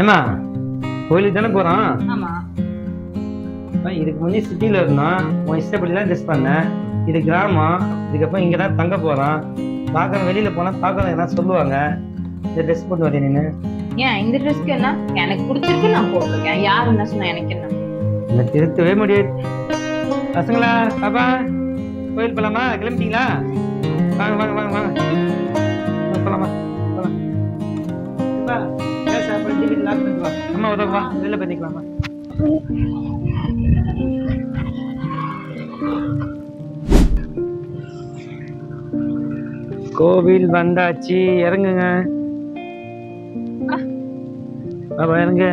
ஏமா கோயிலுக்கு தானே போறோம். ஆமா. இதுக்கு முன்னே சிட்டில இருந்தோம், உன் இஷ்டப்படி தான் ட்ரெஸ் பண்ணேன். இது கிராமம், இதுக்கப்புறம் இங்கே தான் தங்க போறோம். பார்க்கணும், வெளியில போனா பார்க்கணும் என்ன சொல்லுவாங்க. இந்த ட்ரெஸ் போட்டு வரேன் நீனு. ஏன் இந்த ட்ரெஸ்க்கு என்ன? எனக்கு பிடிச்சிருக்கு, நான் போட்டிருக்கேன். யாரு என்ன சொன்னா எனக்கு என்ன? இந்த திருத்தவே முடியாது. பசங்களா, பாப்பா கோயில் போலாமா? கிளம்பிட்டீங்களா? வாங்க வாங்க வாங்க வாங்க போலாமா? போலாம். அப்பா, கேஸ் ஆஃப் பண்ணி டிவி லாக் பண்ணிட்டு வா. அம்மா உதவா, வெளில பண்ணிக்கலாமா? கோவில் வந்தாச்சு, இறங்குங்க. பாப்பா இறங்க.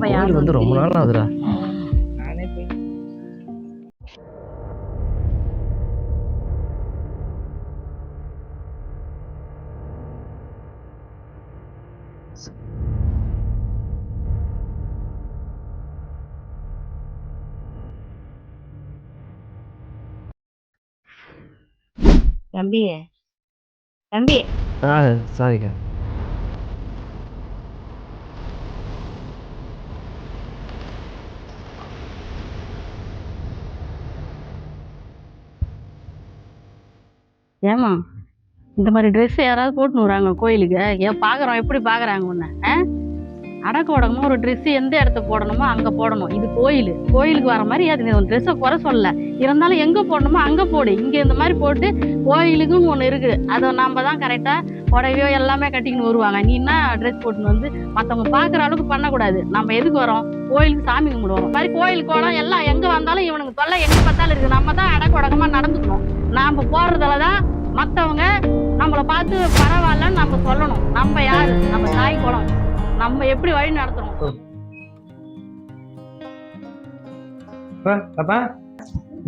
கோவில் வந்து ரொம்ப நாள் ஆகுதுடா. நானே போய் தம்பி தம்பி சாரிக்கா. ஏமா இந்த மாதிரி ட்ரெஸ் யாராவது போட்டுன்னு வராங்க கோயிலுக்கு? ஏன் பார்க்குறோம், எப்படி பார்க்குறாங்க உன்னை? அடக்க உடக்கமா ஒரு ட்ரெஸ் எந்த இடத்த போடணுமோ அங்கே போடணும். இது கோயில், கோயிலுக்கு வர மாதிரி அது ட்ரெஸ்ஸை குறை சொல்லலை. இருந்தாலும் எங்கே போடணுமோ அங்கே போடு. இங்கே இந்த மாதிரி போட்டு கோயிலுக்குன்னு ஒன்று இருக்குது, அதை நம்ம தான் கரெக்டாக புடவையோ எல்லாமே கட்டிக்கின்னு வருவாங்க. நீ என்ன ட்ரெஸ் போட்டுன்னு வந்து மற்றவங்க பார்க்குற அளவுக்கு பண்ணக்கூடாது. நம்ம எதுக்கு வரோம்? கோயிலுக்கு சாமி கும்பிடுவோம். இந்த மாதிரி கோயிலுக்கு கோலம் எல்லாம் எங்கே வந்தாலும் இவனுக்கு தொல்லை எங்கே பார்த்தாலும் இருக்குது. நம்ம தான் அடக்க உடக்கமாக நடந்துக்கணும். நாம் போடுறதுல தான் மற்றவங்க நம்மளை பார்த்து பரவாயில்லன்னு நம்ம சொல்லணும். நம்ம யாரு? நம்ம தாய் குலம், நம்ம எப்படி வழி நடத்தணும். பாப்பா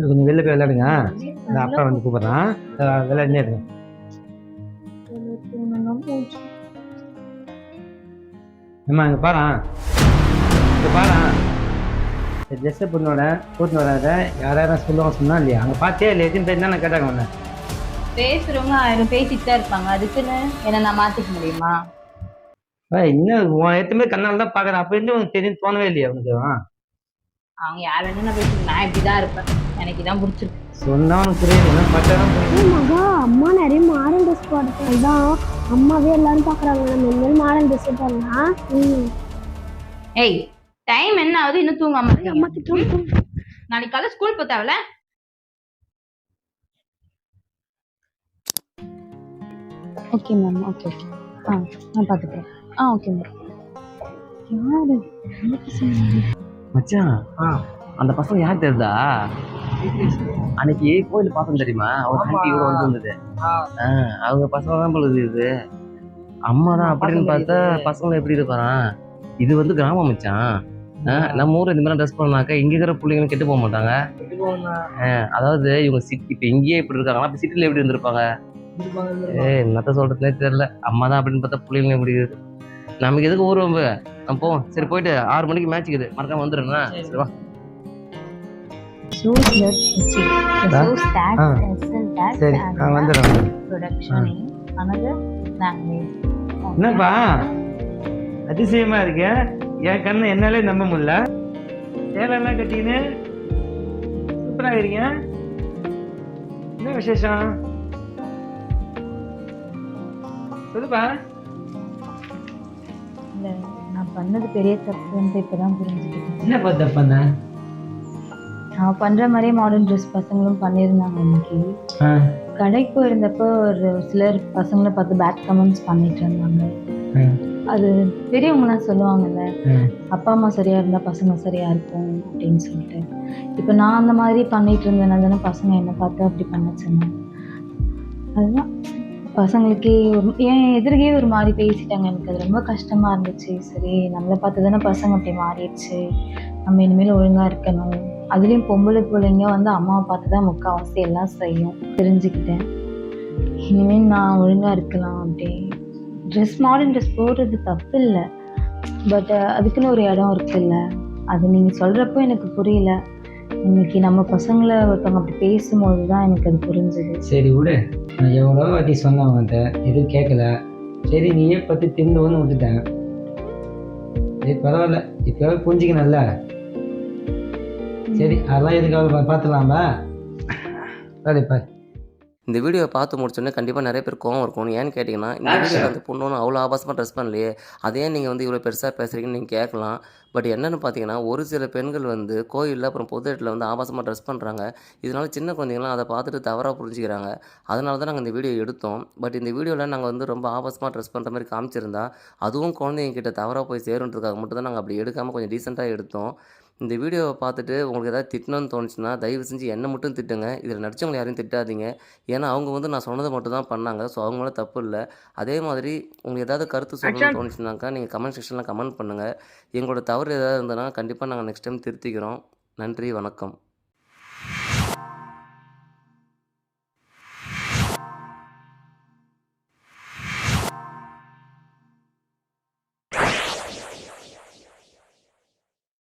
கொஞ்சம் வெளில போய் விளையாடுங்க. அப்பா வந்து கூப்பிடுறான், விளையாடுனே இருங்க. அம்மா இங்க பாரு, இங்க பாரு. இந்த ட்ரெஸ்ஸை போட்டு வராத யாரும் சொல்லுவாங்க சொன்னா இல்லையா? அங்கே பார்த்தே இல்லை, எதுவும் பேர் தான் கேட்டாங்க ஒன்று. பேசுறவங்க ஆயிரம் பேசிட்டு தான் இருப்பாங்க. அதுக்குன்னு என்ன நான் மாத்திக்க முடியுமா? இன்னும் உன் ஏற்றுமே கண்ணால் தான் பார்க்குறேன். அப்போ இருந்து உனக்கு தெரியும் தோணவே இல்லையா உனக்கு? அவங்க யார் வேணும்னா பேசுங்க, நான் இப்படிதான் இருப்பேன். எனக்கு இதான் பிடிச்சிருக்கு. சொன்னா உனக்கு புரியுது, பார்த்தாதான் புரியும். மகா அம்மா நிறைய மாடல் ட்ரெஸ் போடுறது தான் அம்மாவே எல்லாரும் பாக்குறாங்க. நம்ம இனிமேல் மாடல் ட்ரெஸ் போடலாம். ஏய், டைம் என்ன ஆகுது? இன்னும் தூங்காம அம்மா கிட்ட நாளைக்கு காலை ஸ்கூல் போத்தாவல. Okay ma'am, okay okay. நான் பார்த்துக்கிறேன். Okay ma'am. யாரு மச்சான், அந்த பசங்க யார் தெரியுதா? அன்னைக்கு கோயில் பார்த்தோம் தெரியுமா? ஒரு ஆண்டி இவ்வளோ வந்திருந்தது. அவங்க பசங்க தான் போல இது. அம்மா தான் அப்படின்னு பார்த்தா பசங்க எப்படி இருப்பாரான்? இது வந்து கிராமம் மச்சான். நம்ம ஊர் இந்த மாதிரி ட்ரெஸ் பண்ணாக்கா இங்கே இருக்கிற பிள்ளைங்களும் கெட்டு போக மாட்டாங்க. அதாவது இவங்க இப்போ இங்கேயே இப்படி இருக்காங்களா, இப்போ சிட்டியில் எப்படி இருந்திருப்பாங்க? என்னத்த சொல்றதுனே தெரியல. அம்மா தான் அப்படின்னு பார்த்தா பிள்ளைங்களும் எப்படி இருக்குது? நமக்கு எதுக்கு ஊர் ரொம்ப நம்ம போவோம். சரி, போயிட்டு 6 மணிக்கு மேட்ச் இருக்குது, மறக்காம வந்துடுறேன்னா. சரி வா. சரி வந்துடுறேன். என்னப்பா அதிசயமா இருக்கு, என் கண்ணு என்னாலே நம்ப முடியல. சேலெல்லாம் கட்டிக்கின்னு சூப்பரா இருக்கீங்க. என்ன விசேஷம் சொல்லுப்பா. நான் பண்ணது பெரிய தப்புன்ட்டு இப்பதான் புரிஞ்சுக்கிட்டேன். என்னப்பா தப்பு பண்ண? நான் பண்ற மாதிரியே மாடர்ன் ட்ரெஸ் பசங்களும் பண்ணியிருந்தாங்க. இன்னைக்கு கடைக்கு போயிருந்தப்போ ஒரு சிலர் பசங்களை பார்த்து பேட் கமெண்ட்ஸ் பண்ணிட்டு இருந்தாங்க. அது பெரியவங்கலாம் சொல்லுவாங்கல்ல, அப்பா அம்மா சரியா இருந்தா பசங்க சரியா இருக்கும் அப்படின்னு சொல்லிட்டு. இப்போ நான் அந்த மாதிரி பண்ணிட்டு இருந்தேன் தானே பசங்க என்ன பார்த்து அப்படி பண்ண சொன்னேன். அதுதான் பசங்களுக்கே என் எதிர்கே ஒரு மாதிரி பேசிட்டாங்க. எனக்கு அது ரொம்ப கஷ்டமா இருந்துச்சு. சரி, நம்மளை பார்த்து தானே பசங்க அப்படி மாறிடுச்சு, நம்ம இனிமேல் ஒழுங்கா இருக்கணும். அதுலேயும் பொம்பளை பிள்ளைங்க வந்து அம்மாவை பார்த்து தான் முக்கால்வாசி எல்லாம் செய்யும் தெரிஞ்சுக்கிட்டேன். இனிமேல் நான் ஒழுங்கா இருக்கலாம். அப்படி மாடர்ன் ட்ரெஸ் போடுறது தப்பு இல்லை, பட் அதுக்குன்னு ஒரு இடம் இருக்குல்ல. அது நீங்கள் சொல்கிறப்போ எனக்கு புரியல. இன்னைக்கு நம்ம பசங்களை ஒருத்தவங்க அப்படி பேசும்போது தான் எனக்கு அது புரிஞ்சுது. சரி விடு, நான் எவ்வளோ வாட்டி சொன்னேன் அவன்கிட்ட, எதுவும் கேட்கல. சரி நீயே பற்றி திருந்தவன்னு விட்டுட்டேன். சரி பரவாயில்ல, இப்போ புரிஞ்சிக்கணும்ல. சரி அதெல்லாம் எதுக்காக பார்த்துலாம்பா. சரிப்பா. இந்த வீடியோவை பார்த்து முடிச்சோடனே கண்டிப்பாக நிறைய பேர் கோவம் இருக்கும். ஏன்னு கேட்டிங்கன்னா, இந்த வீடியோவில் வந்து பொண்ணு ஒன்றும் அவ்வளோ ஆபாசமாக ட்ரெஸ் பண்ணலையே, அதே நீங்கள் வந்து இவ்வளோ பெருசாக பேசுகிறீங்கன்னு நீங்கள் கேட்கலாம். பட் என்னென்னு பார்த்தீங்கன்னா, ஒரு சில பெண்கள் வந்து கோயிலில் அப்புறம் பொது இடத்துல வந்து ஆபாசமாக ட்ரெஸ் பண்ணுறாங்க. இதனால சின்ன குழந்தைங்களாம் அதை பார்த்துட்டு தவறாக புரிஞ்சுக்கிறாங்க. அதனால தான் நாங்கள் இந்த வீடியோ எடுத்தோம். பட் இந்த வீடியோவில் நாங்கள் வந்து ரொம்ப ஆபாசமாக ட்ரெஸ் பண்ணுற மாதிரி காமிச்சிருந்தா, அதுவும் குழந்தைங்க கிட்ட தவறாக போய் சேருன்றதுக்காக மட்டும் தான் நாங்கள் அப்படி எடுக்காமல் கொஞ்சம் டீசெண்டாக எடுத்தோம். இந்த வீடியோவை பார்த்துட்டு உங்களுக்கு ஏதாவது திட்டணும்னு தோணுச்சுன்னா, தயவு செஞ்சு என்னை மட்டும் திட்டுங்க. இதில் நடிச்சவங்களை யாரையும் திட்டாதீங்க. ஏன்னா அவங்க வந்து நான் சொன்னதை மட்டும் தான் பண்ணாங்க. ஸோ அவங்க மேலே தப்பு இல்லை. அதே மாதிரி உங்களுக்கு ஏதாவது கருத்து சொல்லணும்னு தோணுச்சுனாக்கா, நீங்கள் கமெண்ட் செக்ஷனில் கமெண்ட் பண்ணுங்கள். எங்களோட தவறு ஏதாவது இருந்ததுன்னா கண்டிப்பாக நாங்கள் நெக்ஸ்ட் டைம் திருத்திக்கிறோம். நன்றி, வணக்கம்.